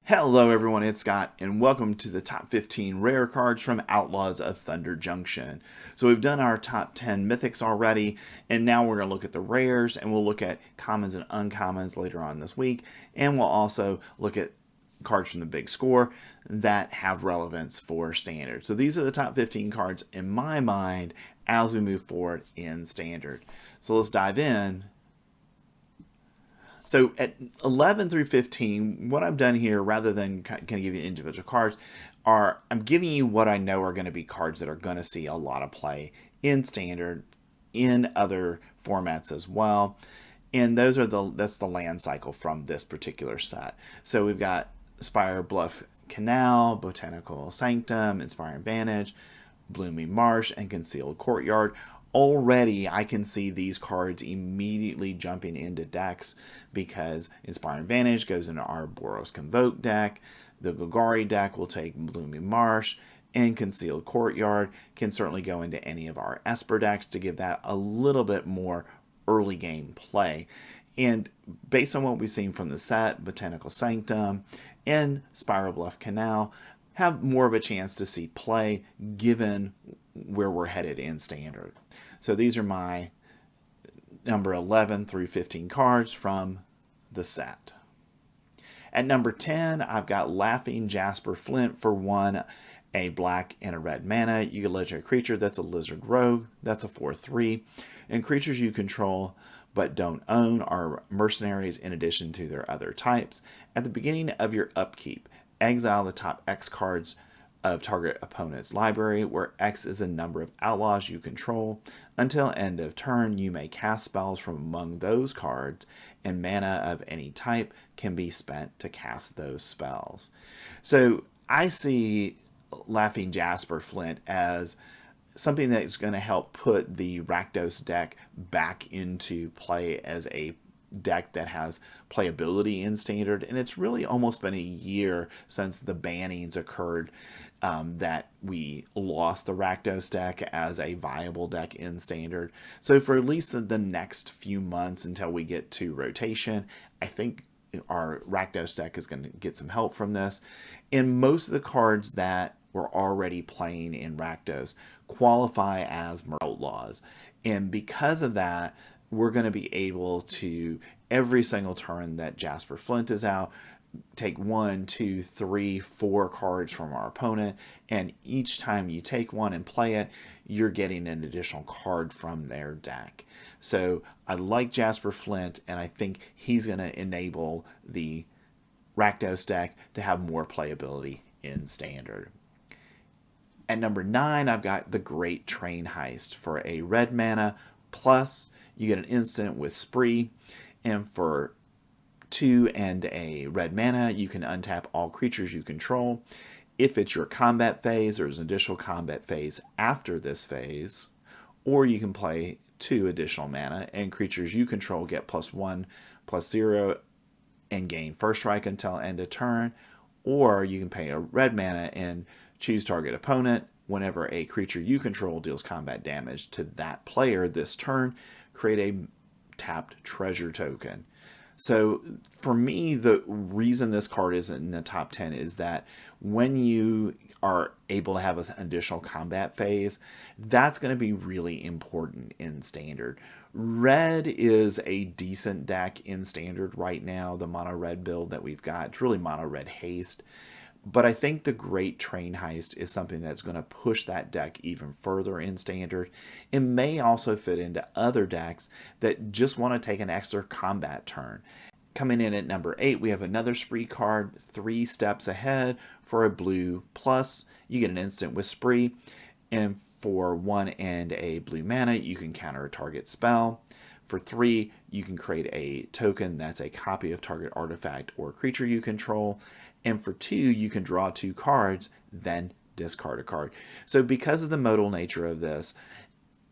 Hello everyone, it's Scott, and welcome to the top 15 rare cards from Outlaws of Thunder Junction. So we've done our top 10 mythics already, and now we're going to look at the rares, and we'll look at commons and uncommons later on this week, and we'll also look at cards from the big score that have relevance for standard. So these are the top 15 cards in my mind as we move forward in standard. So let's dive in. So at 11 through 15, what I've done here, rather than kind of give you individual cards, I'm giving you what I know are going to be cards that are going to see a lot of play in standard, in other formats as well. And that's the land cycle from this particular set. So we've got Spire Bluff Canal, Botanical Sanctum, Inspiring Vantage, Blooming Marsh, and Concealed Courtyard. Already I can see these cards immediately jumping into decks because Inspiring Vantage goes into our Boros Convoke deck, the Golgari deck will take Blooming Marsh, and Concealed Courtyard can certainly go into any of our Esper decks to give that a little bit more early game play. And based on what we've seen from the set, Botanical Sanctum and Spiral Bluff Canal have more of a chance to see play given where we're headed in standard. So these are my number 11 through 15 cards from the set. At number 10, I've got Laughing Jasper Flint for 1, a black and a red mana. You get a legendary creature that's a lizard rogue. That's a 4/3. And creatures you control but don't own are mercenaries in addition to their other types. At the beginning of your upkeep, exile the top X cards of target opponent's library, where X is a number of outlaws you control. Until end of turn, you may cast spells from among those cards, and mana of any type can be spent to cast those spells. So I see Laughing Jasper Flint as something that's going to help put the Rakdos deck back into play as a deck that has playability in standard, and it's really almost been a year since the bannings occurred that we lost the Rakdos deck as a viable deck in standard. So for at least the next few months until we get to rotation, I think our Rakdos deck is going to get some help from this. And most of the cards that were already playing in Rakdos qualify as Outlaws, and because of that, we're going to be able to, every single turn that Jasper Flint is out, take 1, 2, 3, 4 cards from our opponent, and each time you take one and play it, you're getting an additional card from their deck. So I like Jasper Flint, and I think he's going to enable the Rakdos deck to have more playability in standard. At number 9, I've got the Great Train Heist for a red mana plus. You get an instant with Spree, and for 2 and a red mana, you can untap all creatures you control. If it's your combat phase, there's an additional combat phase after this phase, or you can play 2 additional mana, and creatures you control get +1/+0 and gain first strike until end of turn, or you can pay a red mana and choose target opponent. Whenever a creature you control deals combat damage to that player this turn, create a tapped treasure token. So for me, the reason this card is in the top 10 is that when you are able to have an additional combat phase, that's going to be really important in standard. Red is a decent deck in standard right now. The mono red build that we've got, it's really mono red haste. But I think the Great Train Heist is something that's going to push that deck even further in standard. It may also fit into other decks that just want to take an extra combat turn. Coming in at number 8, we have another Spree card, 3 Steps Ahead for a blue plus. You get an instant with Spree, and for 1 and a blue mana, you can counter a target spell. For 3, you can create a token that's a copy of target artifact or creature you control. And for 2, you can draw 2 cards, then discard a card. So because of the modal nature of this,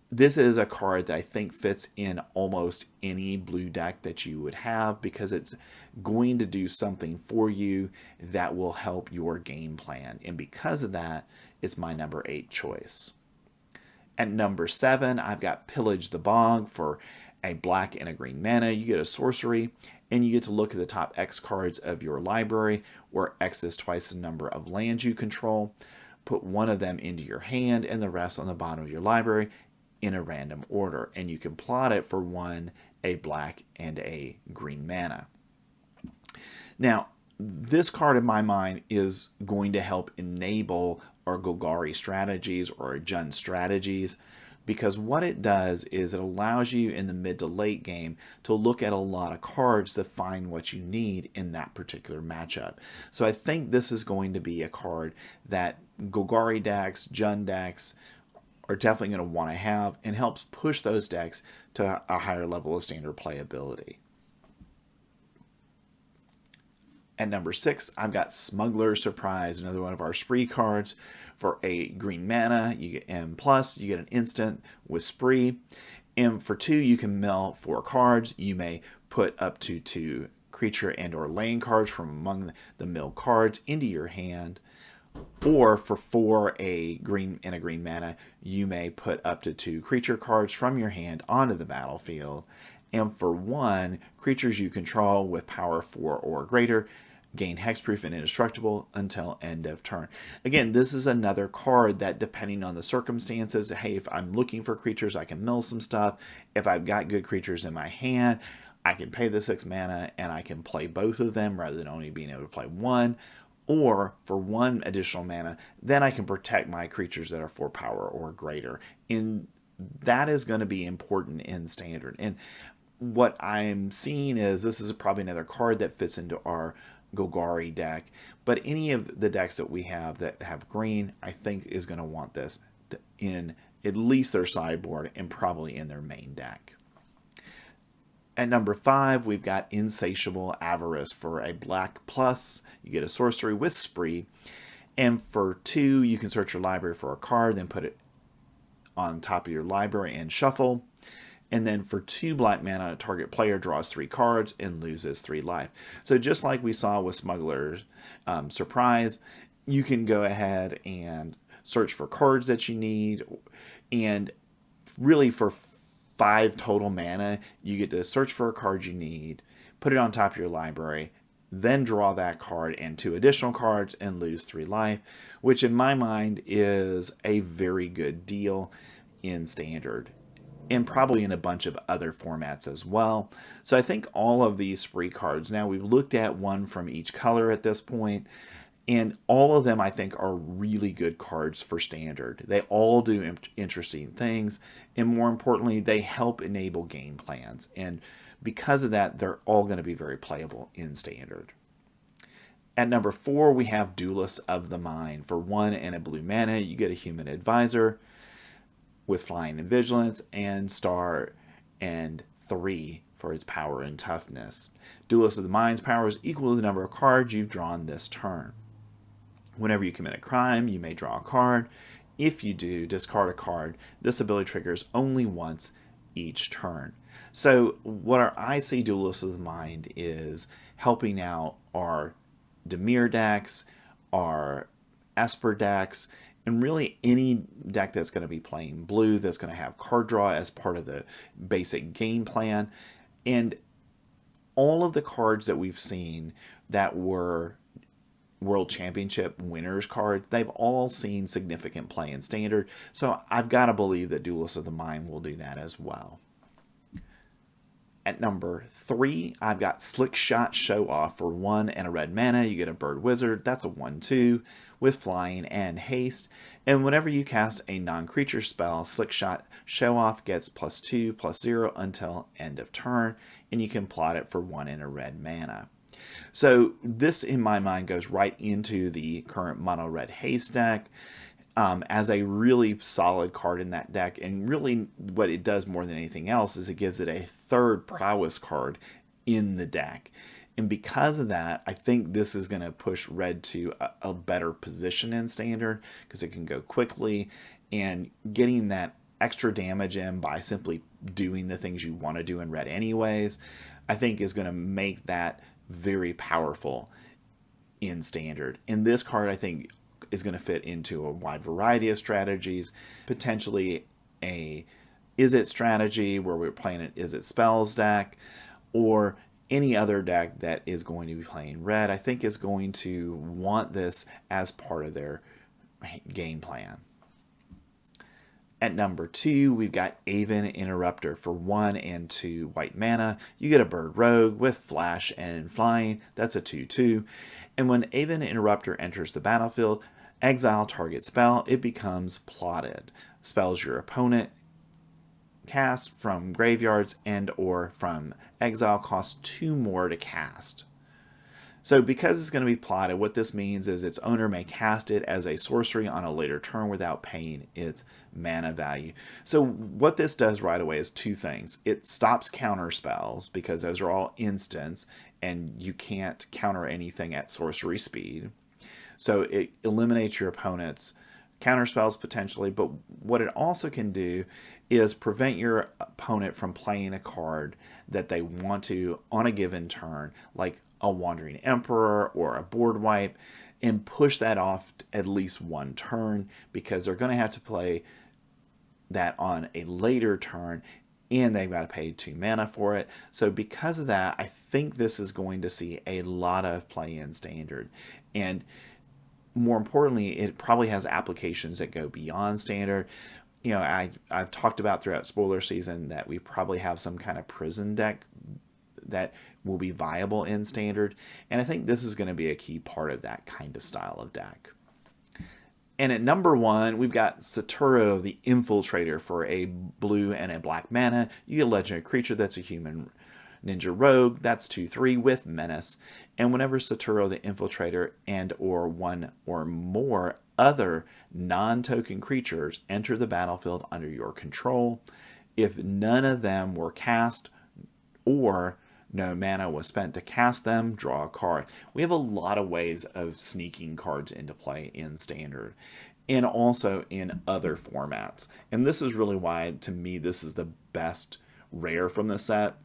this is a card that I think fits in almost any blue deck that you would have, because it's going to do something for you that will help your game plan. And because of that, it's my number 8 choice. At number 7, I've got Pillage the Bog for a black and a green mana. You get a sorcery, and you get to look at the top X cards of your library, where X is twice the number of lands you control. Put one of them into your hand and the rest on the bottom of your library in a random order, and you can plot it for 1, a black, and a green mana. Now, this card in my mind is going to help enable our Golgari strategies or our Jund strategies, because what it does is it allows you in the mid to late game to look at a lot of cards to find what you need in that particular matchup. So I think this is going to be a card that Golgari decks, Jund decks are definitely going to want to have, and helps push those decks to a higher level of standard playability. At number 6, I've got Smuggler Surprise, another one of our spree cards. For a green mana, you get M+, you get an instant with spree. And for 2, you can mill 4 cards. You may put up to 2 creature and or land cards from among the mill cards into your hand. Or for 4, a green mana, you may put up to 2 creature cards from your hand onto the battlefield. And for 1, creatures you control with power 4 or greater gain hexproof and indestructible until end of turn. Again, this is another card that, depending on the circumstances, hey, if I'm looking for creatures, I can mill some stuff. If I've got good creatures in my hand, I can pay the 6 mana and I can play both of them rather than only being able to play 1. Or for 1 additional mana, then I can protect my creatures that are 4 power or greater. And that is going to be important in standard. And what I'm seeing is this is probably another card that fits into our Golgari deck, but any of the decks that we have that have green, I think is going to want this in at least their sideboard and probably in their main deck. At number 5, we've got Insatiable Avarest. For a black plus, you get a sorcery with spree, and for 2, you can search your library for a card, then put it on top of your library and shuffle. And then for 2 black mana, a target player draws 3 cards and loses 3 life. So just like we saw with Smuggler Surprise, you can go ahead and search for cards that you need. And really for 5 total mana, you get to search for a card you need, put it on top of your library, then draw that card and 2 additional cards and lose 3 life, which in my mind is a very good deal in standard, and probably in a bunch of other formats as well. So I think all of these spree cards, now we've looked at one from each color at this point, and all of them I think are really good cards for standard. They all do interesting things, and more importantly, they help enable game plans. And because of that, they're all going to be very playable in standard. At number 4, we have Duelist of the Mind. For 1 and a blue mana, you get a human advisor with flying and vigilance, and star and 3 for its power and toughness. Duelist of the Mind's power is equal to the number of cards you've drawn this turn. Whenever you commit a crime, you may draw a card. If you do, discard a card. This ability triggers only once each turn. So what I see Duelist of the Mind is helping out our Dimir decks, our Esper decks, and really any deck that's going to be playing blue, that's going to have card draw as part of the basic game plan. And all of the cards that we've seen that were World Championship winners cards, they've all seen significant play in standard. So I've got to believe that Duelist of the Mind will do that as well. At number 3, I've got Slick Shot Show Off. For 1 and a red mana, you get a Bird Wizard. That's a 1/2 with flying and haste. And whenever you cast a non-creature spell, Slick Shot Show Off gets +2/+0 until end of turn, and you can plot it for 1 and a red mana. So this, in my mind, goes right into the current mono red haste deck as a really solid card in that deck. And really what it does more than anything else is it gives it a 3rd prowess card in the deck. And because of that, I think this is going to push red to a better position in standard, because it can go quickly, and getting that extra damage in by simply doing the things you want to do in red anyways, I think is going to make that very powerful in standard. And this card, I think, is going to fit into a wide variety of strategies, potentially a Is It strategy where we're playing an Is It spells deck, or any other deck that is going to be playing red, I think, is going to want this as part of their game plan. At number 2, we've got Aven Interruptor for 1 and 2 white mana. You get a bird rogue with flash and flying. That's a 2/2. And when Aven Interruptor enters the battlefield, exile target spell, it becomes plotted. Spells your opponent cast from graveyards and or from exile cost 2 more to cast. So because it's going to be plotted, what this means is its owner may cast it as a sorcery on a later turn without paying its mana value. So what this does right away is 2 things. It stops counter spells because those are all instants and you can't counter anything at sorcery speed. So it eliminates your opponent's counter spells potentially, but what it also can do is prevent your opponent from playing a card that they want to on a given turn, like a Wandering Emperor or a board wipe, and push that off at least 1 turn, because they're going to have to play that on a later turn and they've got to pay 2 mana for it. So because of that, I think this is going to see a lot of play in Standard. And more importantly, it probably has applications that go beyond Standard. You know, I've talked about throughout spoiler season that we probably have some kind of prison deck that will be viable in Standard, and I think this is going to be a key part of that kind of style of deck. And at number 1, we've got Saturo the Infiltrator for a blue and a black mana. You get a legendary creature that's a human ninja rogue. That's 2/3 with menace. And whenever Saturo the Infiltrator and or 1 or more other non-token creatures enter the battlefield under your control, if none of them were cast or no mana was spent to cast them, draw a card. We have a lot of ways of sneaking cards into play in Standard and also in other formats. And this is really why, to me, this is the best rare from the set,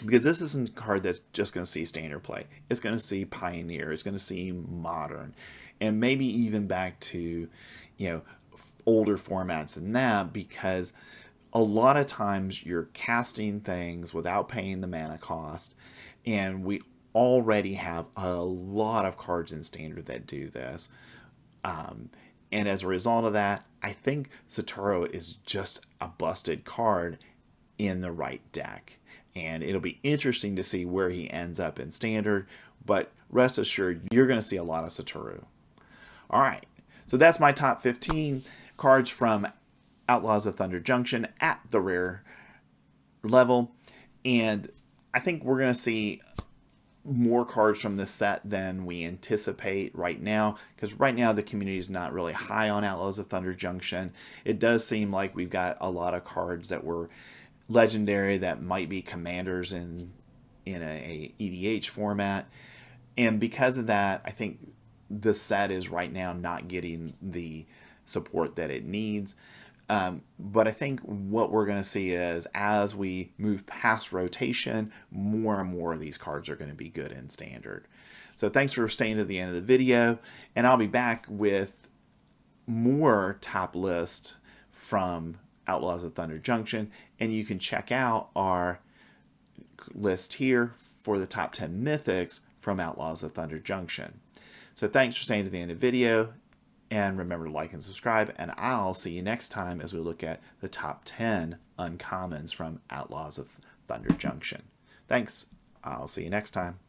because this isn't a card that's just going to see Standard play. It's going to see Pioneer, it's going to see Modern, and maybe even back to, you know, older formats than that, because a lot of times you're casting things without paying the mana cost, and we already have a lot of cards in Standard that do this. And as a result of that, I think Saturo is just a busted card in the right deck. And it'll be interesting to see where he ends up in Standard, but rest assured, you're going to see a lot of Saturo. All right, so that's my top 15 cards from Outlaws of Thunder Junction at the rare level, and I think we're going to see more cards from this set than we anticipate right now, because right now the community is not really high on Outlaws of Thunder Junction. It does seem like we've got a lot of cards that were legendary that might be commanders in a EDH format, and because of that, I think the set is right now not getting the support that it needs. But I think what we're going to see is, as we move past rotation, more and more of these cards are going to be good in Standard. So thanks for staying to the end of the video, and I'll be back with more top list from Outlaws of Thunder Junction, and you can check out our list here for the top 10 mythics from Outlaws of Thunder Junction. So thanks for staying to the end of the video. And remember to like and subscribe, and I'll see you next time as we look at the top 10 uncommons from Outlaws of Thunder Junction. Thanks. I'll see you next time.